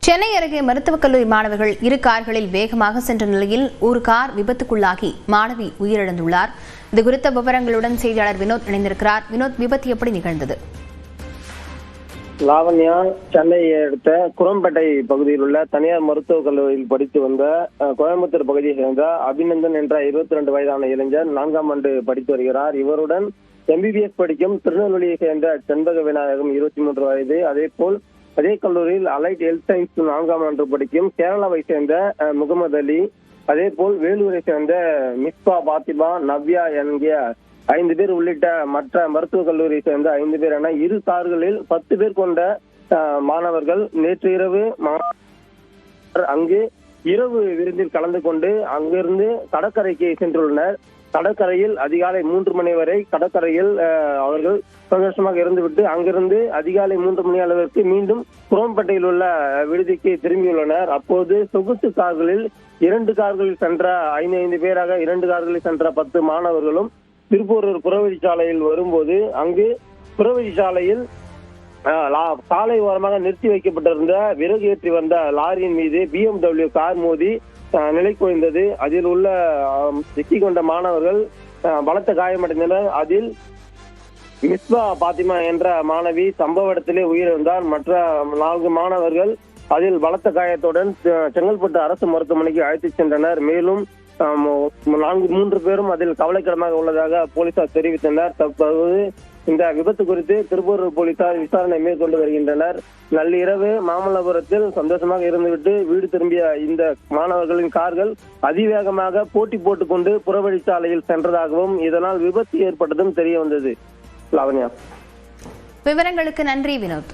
சென்னை அருகே மருத்துவக் கல்லூரி மாணவர்கள் இரு கார்களில் வேகமாக சென்ற நிலையில் ஒரு கார் விபத்துக்குள்ளாகி மாணவி உயிரிழந்துள்ளார். இதுகுறித்த விவரங்களுடன் செய்தியாளர் வினோத் இணைந்திருக்கிறார். வினோத், விபத்து எப்படி நிகழ்ந்தது? லாவண்யா, சென்னையை அடுத்த குரம்பேட்டை பகுதியில் உள்ள தனியார் மருத்துவக் கல்லூரியில் படித்து வந்த கோயம்புத்தூர் பகுதியை சேர்ந்த அபிநந்தன் என்ற 22 வயதான இளைஞர் 4ஆம் ஆண்டு படித்து வருகிறார். இவருடன் MBBS படிக்கும் திருநெல்வேலியை சேர்ந்த செண்பக விநாயகம் 23 வயது. அதே கல்லூரியில் அலைட் ஹெல்த் சயின்ஸ் 4ஆம் ஆண்டு படிக்கும் கேரளாவை சேர்ந்த முகமது அலி, அதே போல் வேலூரை சேர்ந்த மிஸ்பா பாத்திமா, நவ்யா என்கிற 5 பேர் உள்ளிட்ட மற்ற மருத்துவக் கல்லூரியை சேர்ந்த 5 பேர் என இரு கார்களில் 10 பேர் கொண்ட மாணவர்கள் நேற்று இரவு அங்கு இரவு விருந்தில் கலந்து கொண்டு அங்கிருந்து கடற்கரைக்கு சென்றுள்ளனர். கடற்கரையில் அதிகாலை 3 மணி வரை கடற்கரையில் அவர்கள் சந்தோஷமாக இருந்துவிட்டு அங்கிருந்து அதிகாலை 3 மணி அளவிற்கு மீண்டும் குரோம்பேட்டையில் உள்ள விடுதிக்கு திரும்பியுள்ளனர். அப்போது சொகுசு கார்களில் 2 கார்களில் சென்ற 5 பேராக 2 கார்களில் சென்ற 10 மாணவர்களும் திருப்பூரூர் புறவழிச்சாலையில் வரும்போது அங்கு புறவழிச்சாலையில் சாலை ஓரமாக நிறுத்தி வைக்கப்பட்டிருந்த விறகு ஏற்றி வந்த லாரியின் மீது BMW கார் மோதி நிலை குறைந்தது. அதில் உள்ள சிக்கிக் கொண்ட மாணவர்கள் பலத்த காயமடைந்தனர். அதில் மிஸ்பா பாத்திமா என்ற மாணவி சம்பவ இடத்திலே உயிரிழந்தார். மற்ற 4 மாணவர்கள் அதில் பலத்த காயத்துடன் செங்கல்பட்டு அரசு மருத்துவமனைக்கு அழைத்துச் சென்றனர். மேலும் 3 பேரும் அதில் கவலைக்கிடமாக உள்ளதாக போலீசார் தெரிவித்தனர். தற்போது இந்த விபத்து குறித்து திருப்பூர் போலீசார் விசாரணை மேற்கொண்டு வருகின்றனர். நள்ளிரவு மாமல்லபுரத்தில் சந்தோஷமாக இருந்துவிட்டு வீடு திரும்பிய இந்த மாணவர்களின் கார்கள் அதிவேகமாக போட்டி போட்டுக்கொண்டு புறவழிச்சாலையில் சென்றதாகவும் இதனால் விபத்து ஏற்பட்டதும் தெரிய வந்தது. லாவண்யா, விவரங்களுக்கு நன்றி வினோத்.